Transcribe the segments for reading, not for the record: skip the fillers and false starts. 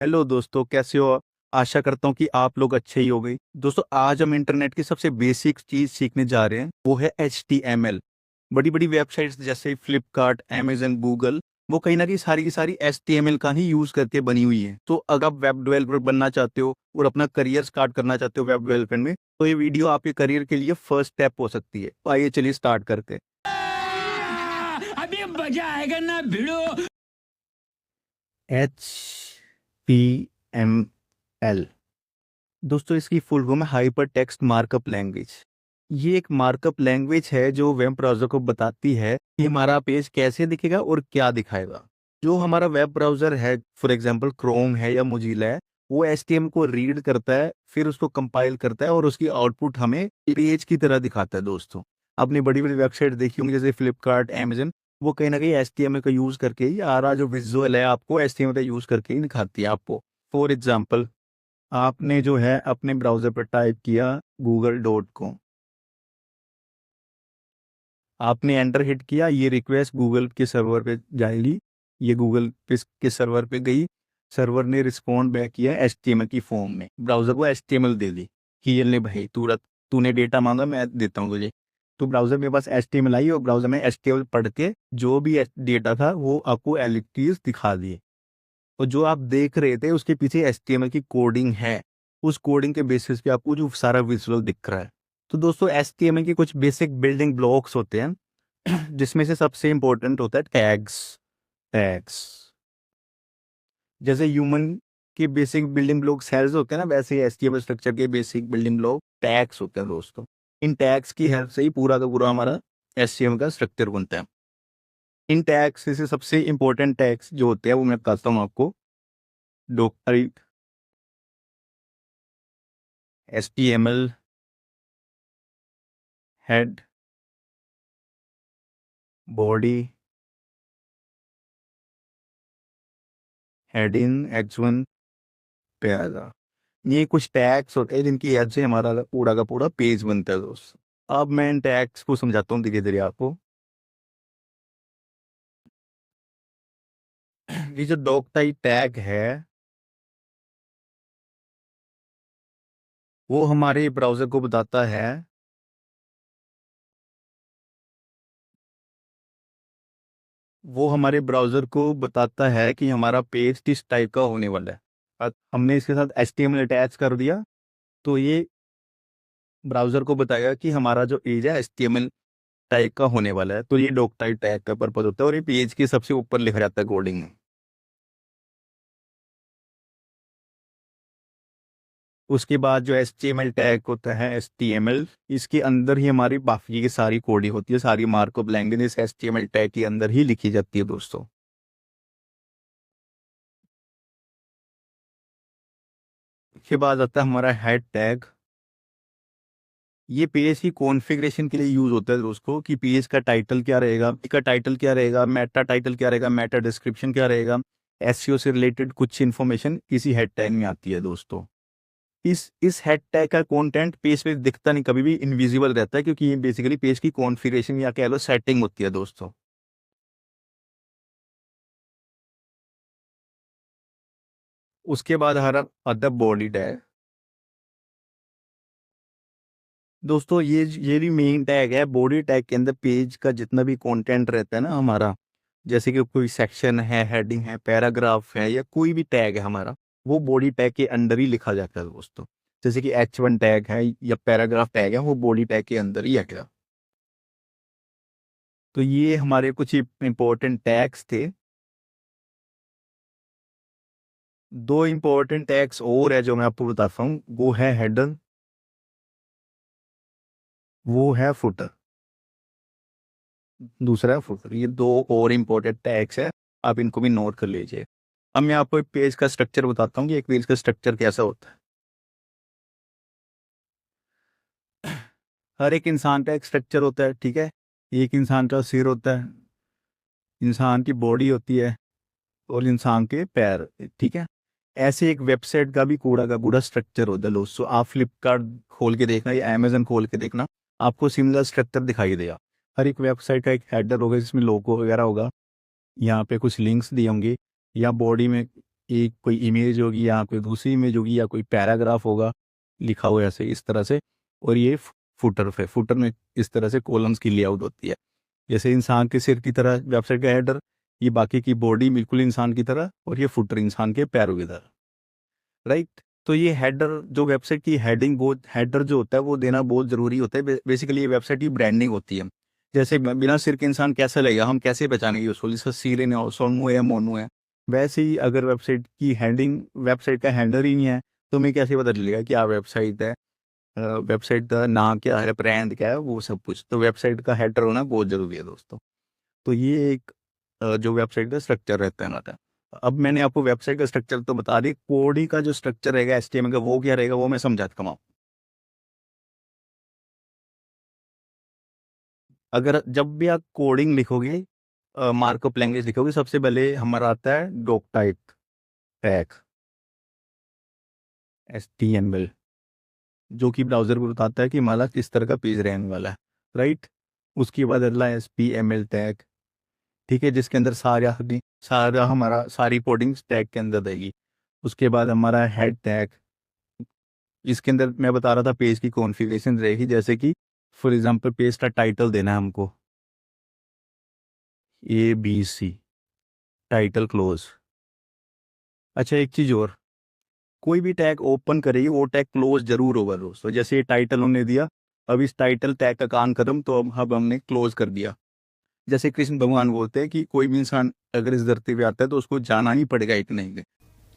Hello दोस्तों, कैसे हो? आशा करता हूँ कि आप लोग अच्छे ही हो गए। दोस्तों, आज हम इंटरनेट की सबसे बेसिक चीज सीखने जा रहे हैं, वो है HTML। बड़ी बड़ी वेबसाइट्स जैसे फ्लिपकार्ट, अमेजन, गूगल, वो कहीं ना कहीं सारी की सारी HTML का ही यूज करके बनी हुई है। तो अगर आप वेब डेवलपर बनना चाहते हो और अपना करियर स्टार्ट करना चाहते हो वेब डेवलपमेंट में, तो ये वीडियो आपके करियर के लिए फर्स्ट स्टेप हो सकती है। तो आइए चलिए स्टार्ट करते हैं। अभी मजा आएगा ना भिड़ो। HTML दोस्तों, इसकी फुल फॉर्म है हाइपर टेक्स्ट मार्कअप लैंग्वेज। ये एक मार्कअप लैंग्वेज है जो वेब ब्राउजर को बताती है कि हमारा पेज कैसे दिखेगा और क्या दिखाएगा। जो हमारा वेब ब्राउजर है, फॉर एग्जांपल क्रोम है या मोजिला है, वो HTML को रीड करता है, फिर उसको कंपाइल करता है और उसकी आउटपुट हमें पेज की तरह दिखाता है। दोस्तों, आपने बड़ी बड़ी वेबसाइट देखी होंगी जैसे फ्लिपकार्ट, अमेजन, वो कहीं ना कहीं HTML का यूज करके ही आ रहा जो विजुअल है आपको HTML का यूज करके ही दिखाती है आपको। फॉर एग्जाम्पल, आपने जो है अपने ब्राउज़र पर टाइप किया google.com, आपने एंटर हिट किया, ये रिक्वेस्ट गूगल के सर्वर पे जाएगी, ये गूगल पे के सर्वर पे गई, सर्वर ने रिस्पॉन्ड बैक किया HTML की फॉर्म में, ब्राउज़र को HTML दे दी कि ये ले भाई, तूने डेटा मांगा, मैं देता हूँ तुझे। तो ब्राउज़र मेरे पास HTML आई और ब्राउज़र में HTML पढ़ के जो भी डेटा था वो आपको एलिटीज दिखा दिए। और जो आप देख रहे थे उसके पीछे HTML की कोडिंग है, उस कोडिंग के बेसिस पे आपको जो सारा विजुअल दिख रहा है। तो दोस्तों, HTML के कुछ बेसिक बिल्डिंग ब्लॉक्स होते हैं जिसमें से सबसे इंपॉर्टेंट होता है टैग्स। टैग्स जैसे ह्यूमन के बेसिक बिल्डिंग ब्लॉक सेल्स होते हैं ना, वैसे ही HTML स्ट्रक्चर के बेसिक बिल्डिंग ब्लॉक टैग्स होते हैं। दोस्तों, इन टैग्स की हेल्प से ही पूरा का पूरा हमारा HTML का स्ट्रक्चर बनता है। इन टैग्स से सबसे इंपॉर्टेंट टैग्स जो होते हैं वो मैं बताता हूँ आपको। Doctor, HTML head, body, heading, H1, para, ये कुछ टैग्स होते हैं जिनकी हेल्प से हमारा पूरा का पूरा पेज बनता है। दोस्त, अब मैं इन टैग्स को समझाता हूँ धीरे धीरे आपको। ये जो डॉक टाइप टैग है, वो हमारे ब्राउजर को बताता है, वो हमारे ब्राउजर को बताता है कि हमारा पेज किस टाइप का होने वाला है। अब हमने इसके साथ HTML अटैच कर दिया, तो ये ब्राउजर को बताएगा कि हमारा जो पेज है HTML टाइप का होने वाला है। तो ये डॉक टाइप टैग का पर्पज होता है और ये पेज के सबसे ऊपर लिखा जाता है कोडिंग में। उसके बाद जो HTML टैग होता है HTML, इसके अंदर ही हमारी बाकी की सारी कोडिंग होती है, सारी मार्कअप लैंग्वेज इस HTML टैग के अंदर ही लिखी जाती है। दोस्तों, इसके बाद आता है हमारा हेड टैग। ये पेज की कॉन्फ़िगरेशन के लिए यूज होता है दोस्तों, कि पेज का टाइटल क्या रहेगा, का टाइटल क्या रहेगा, मेटा टाइटल क्या रहेगा, मेटा डिस्क्रिप्शन क्या रहेगा, SEO से रिलेटेड कुछ इन्फॉर्मेशन इसी हेड टैग में आती है। दोस्तों, इस हेड टैग का कंटेंट पेज पे दिखता नहीं, कभी भी इनविजिबल रहता है, क्योंकि ये बेसिकली पेज की कॉन्फ़िगरेशन या कह लो सेटिंग होती है। दोस्तों, उसके बाद हमारा आता है बॉडी टैग। दोस्तों, ये भी मेन टैग है। बॉडी टैग के अंदर पेज का जितना भी कंटेंट रहता है ना हमारा, जैसे कि कोई सेक्शन है, हेडिंग है, पैराग्राफ है, या कोई भी टैग है हमारा, वो बॉडी टैग के अंदर ही लिखा जाता है। दोस्तों, जैसे कि H1 टैग है या पैराग्राफ टैग है, वो बॉडी टैग के अंदर ही है। तो ये हमारे कुछ इंपॉर्टेंट टैग्स थे। दो इंपॉर्टेंट टैग्स और है जो मैं आपको बताता हूँ, वो है हेडर, वो है फुटर। दूसरा है फुटर। ये दो और इंपॉर्टेंट टैग्स है, आप इनको भी नोट कर लीजिए। अब मैं आपको एक पेज का स्ट्रक्चर बताता हूँ कि एक पेज का स्ट्रक्चर कैसा होता है। हर एक इंसान का एक स्ट्रक्चर होता है, ठीक है। एक इंसान का सिर होता है, इंसान की बॉडी होती है, और इंसान के पैर, ठीक है। ऐसे एक वेबसाइट का भी कूड़ा का पूरा स्ट्रक्चर होता है दोस्तों। आप फ्लिपकार्ट खोल के देखना या अमेजन खोल के देखना, आपको सिमिलर स्ट्रक्चर दिखाई देगा। हर एक वेबसाइट का एक हेडर होगा जिसमें लोगो वगैरह होगा, यहाँ पे कुछ लिंक्स दिए होंगे, या बॉडी में एक कोई इमेज होगी या कोई दूसरी इमेज होगी या कोई पैराग्राफ होगा लिखा हुआ ऐसे इस तरह से, और ये फुटर पे, फुटर में इस तरह से कॉलम्स की लेआउट होती है, जैसे इंसान के सिर की तरह वेबसाइट का हेडर, ये बाकी की बॉडी बिल्कुल इंसान की तरह, और ये फुटर इंसान के पैरों की तरह, राइट। तो ये हेडर जो वेबसाइट की हेडिंग, बहुत हेडर जो होता है वो देना बहुत ज़रूरी होता है। बेसिकली ये वेबसाइट की ब्रांडिंग होती है। जैसे बिना सिर के इंसान कैसा लगेगा, हम कैसे पहचानेंगे उसको, जिसका सिर है, सोनू है या मोनू है। वैसे ही अगर वेबसाइट की हेडिंग, वेबसाइट का हेडर ही नहीं है, तो हमें कैसे पता चलेगा क्या वेबसाइट है, वेबसाइट का नाम क्या है, ब्रांड क्या है, वो सब कुछ। तो वेबसाइट का हेडर होना बहुत ज़रूरी है दोस्तों। तो ये एक जो वेबसाइट का स्ट्रक्चर रहता है हमारा। अब मैंने आपको वेबसाइट का स्ट्रक्चर तो बता दी, कोडिंग का जो स्ट्रक्चर रहेगा एचटीएमएल का वो क्या रहेगा वो मैं समझाता हूँ। अगर जब भी आप कोडिंग लिखोगे, मार्कअप लैंग्वेज लिखोगे, सबसे पहले हमारा आता है डॉक टाइप टैग, एचटीएमएल, जो कि ब्राउजर को बताता है कि हमारा किस तरह का पेज रहने वाला है, राइट। उसके बाद अगला एचटीएमएल टैग, ठीक है, जिसके अंदर सारा हमारा सारी कोडिंग टैग के अंदर रहेगी। उसके बाद हमारा हेड टैग, इसके अंदर मैं बता रहा था पेज की कॉन्फ़िगरेशन रहेगी, जैसे कि फॉर एग्जांपल पेज का टाइटल देना है हमको, ABC, टाइटल क्लोज। अच्छा एक चीज़ और, कोई भी टैग ओपन करेगी वो टैग क्लोज जरूर होगा दोस्तों। जैसे ये टाइटल हमने दिया, अब इस टाइटल टैग का काम खत्म, तो अब हमने क्लोज कर दिया। जैसे कृष्ण भगवान बोलते हैं कि कोई भी इंसान अगर इस धरती पे आता है तो उसको जाना ही पड़ेगा एक नहीं के।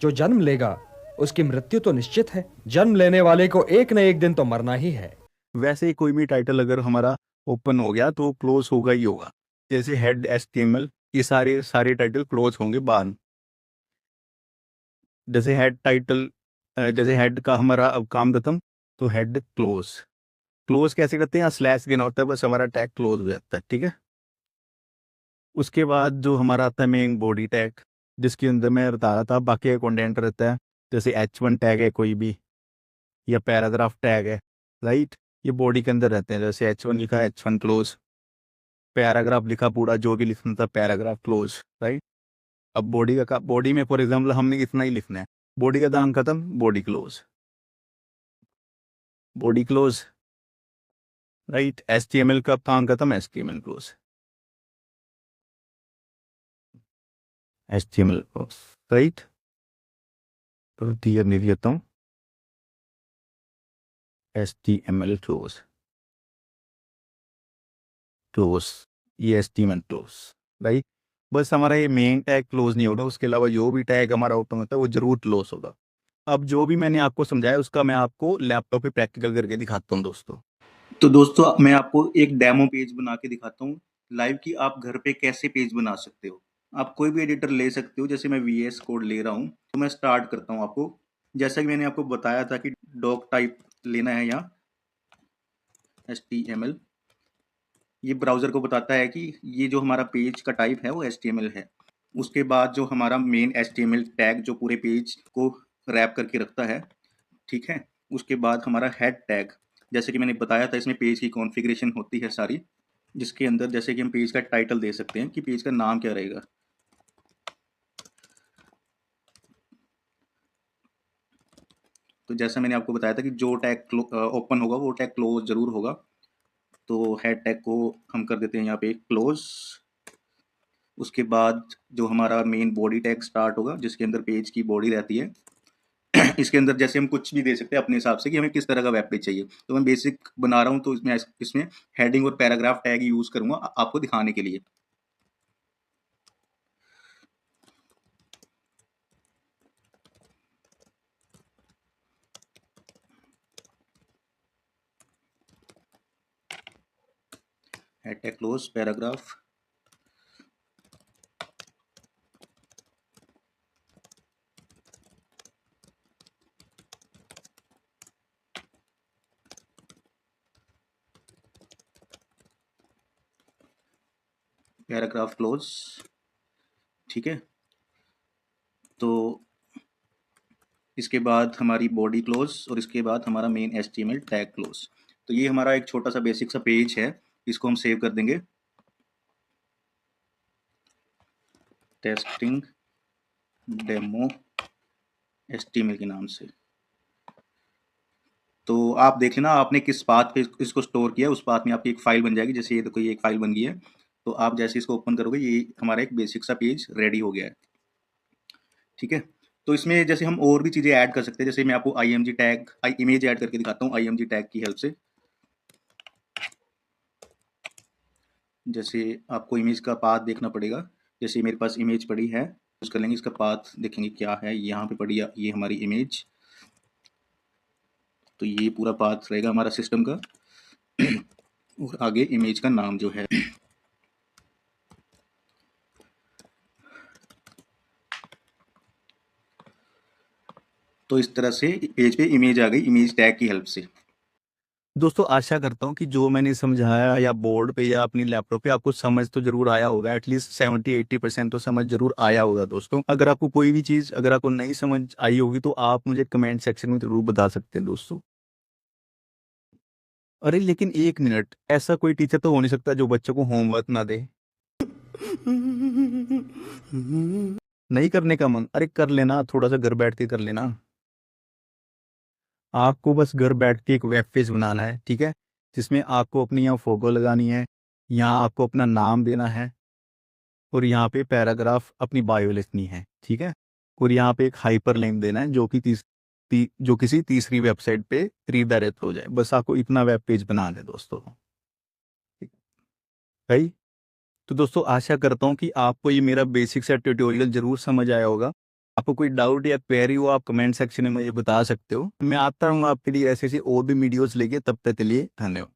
जो जन्म लेगा उसकी मृत्यु तो निश्चित है, जन्म लेने वाले को एक न एक दिन तो मरना ही है। वैसे ही कोई भी टाइटल अगर हमारा ओपन हो गया तो क्लोज होगा ही होगा। जैसे हेड HTML, ये सारे सारे टाइटल क्लोज होंगे बाद। जैसे हेड टाइटल, जैसे हेड का हमारा अब काम खत्म, तो हेड क्लोज। क्लोज कैसे करते हैं, यहाँ स्लैश देना होता है, बस हमारा टैग क्लोज हो जाता है, ठीक है। उसके बाद जो हमारा आता है मेन बॉडी टैग, जिसके अंदर मैं बता रहा था बाकी का कंटेंट रहता है, जैसे H1 टैग है कोई भी, या पैराग्राफ टैग है, राइट। ये बॉडी के अंदर रहते हैं, जैसे H1 लिखा है H1 क्लोज, पैराग्राफ लिखा पूरा जो भी लिखना था पैराग्राफ क्लोज, राइट। अब बॉडी में फॉर एग्जाम्पल हमने इतना ही लिखना है, बॉडी का काम खत्म, body close, body close, right. HTML का काम खत्म, HTML close, HTML close, right. तो दिया नहीं देता हूँ, HTML क्लोज, क्लोज, ये HTML क्लोज, राइट। बस हमारा ये मेन टैग क्लोज नहीं होगा, उसके अलावा जो भी टैग हमारा ओपन होता है वो जरूर क्लोज होगा। अब जो भी मैंने आपको समझाया उसका मैं आपको लैपटॉप पे प्रैक्टिकल करके दिखाता हूँ दोस्तों। तो दोस्तों मैं आपको एक डेमो पेज बना के दिखाता हूँ लाइव कि आप घर पे कैसे पेज बना सकते हो। आप कोई भी एडिटर ले सकते हो, जैसे मैं VS कोड ले रहा हूँ, तो मैं स्टार्ट करता हूँ आपको। जैसा कि मैंने आपको बताया था कि डॉक टाइप लेना है यहाँ, HTML। ये ब्राउज़र को बताता है कि ये जो हमारा पेज का टाइप है वो HTML है। उसके बाद जो हमारा मेन HTML टैग जो पूरे पेज को रैप करके रखता है, ठीक है। उसके बाद हमारा हेड टैग, जैसे कि मैंने बताया था इसमें पेज की कॉन्फ़िगरेशन होती है सारी, जिसके अंदर जैसे कि हम पेज का टाइटल दे सकते हैं कि पेज का नाम क्या रहेगा। तो जैसा मैंने आपको बताया था कि जो टैग ओपन होगा वो टैग क्लोज जरूर होगा। तो हेड टैग को हम कर देते हैं यहाँ पे क्लोज। उसके बाद जो हमारा मेन बॉडी टैग स्टार्ट होगा, जिसके अंदर पेज की बॉडी रहती है, इसके अंदर जैसे हम कुछ भी दे सकते हैं अपने हिसाब से कि हमें किस तरह का वेब पेज चाहिए। तो मैं बेसिक बना रहा हूँ, तो इसमें हेडिंग और पैराग्राफ टैग यूज करूंगा आपको दिखाने के लिए। Head tag close paragraph, paragraph close, ठीक है। तो इसके बाद हमारी बॉडी क्लोज और इसके बाद हमारा मेन HTML टैग क्लोज। तो ये हमारा एक छोटा सा बेसिक सा पेज है, इसको हम सेव कर देंगे। टेस्टिंग डेमो HTML के नाम से। तो आप देख लेना आपने किस पाथ पे इसको स्टोर किया, उस पाथ में आपकी एक फ़ाइल बन जाएगी। जैसे ये देखो ये एक फ़ाइल बन गई है, तो आप जैसे इसको ओपन करोगे ये हमारा एक बेसिक सा पेज रेडी हो गया है, ठीक है। तो इसमें जैसे हम और भी चीज़ें ऐड कर सकते हैं, जैसे मैं आपको IMG टैग इमेज ऐड करके दिखाता हूँ IMG टैग की हेल्प से। जैसे आपको इमेज का पाथ देखना पड़ेगा, जैसे मेरे पास इमेज पड़ी है, यूज़ कर लेंगे, इसका पाथ देखेंगे क्या है। यहाँ पे पड़ी है ये हमारी इमेज, तो ये पूरा पाथ रहेगा हमारा सिस्टम का और आगे इमेज का नाम जो है। तो इस तरह से पेज पे इमेज आ गई इमेज टैग की हेल्प से। दोस्तों आशा करता हूँ कि जो मैंने समझाया या बोर्ड पे या अपनी लैपटॉप पे आपको समझ तो जरूर आया होगा, एटलीस्ट 70-80% तो समझ जरूर आया होगा। दोस्तों अगर आपको कोई भी चीज़ अगर आपको नहीं समझ आई होगी तो आप मुझे कमेंट सेक्शन में जरूर बता सकते हैं दोस्तों। अरे लेकिन एक मिनट, ऐसा कोई टीचर तो हो नहीं सकता जो बच्चों को होमवर्क ना दे। नहीं करने का मन, अरे कर लेना, थोड़ा सा घर बैठ के कर लेना। आपको बस घर बैठ के एक वेब पेज बनाना है, ठीक है, जिसमें आपको अपनी यहाँ फोटो लगानी है, यहाँ आपको अपना नाम देना है और यहाँ पे पैराग्राफ अपनी बायो लिखनी है, ठीक है, और यहाँ पे एक हाइपर लिंक देना है जो कि जो किसी तीसरी वेबसाइट पे रीडायरेक्ट हो जाए। बस आपको इतना वेब पेज बनाना है दोस्तों, ठीक है भाई। तो दोस्तों आशा करता हूँ कि आपको ये मेरा बेसिक सा ट्यूटोरियल जरूर समझ आया होगा। आपको कोई डाउट या क्वेरी हो आप कमेंट सेक्शन में मुझे बता सकते हो। मैं आता रहूँगा आपके लिए ऐसे ऐसे और भी वीडियोस लेके, तब तक के लिए धन्यवाद।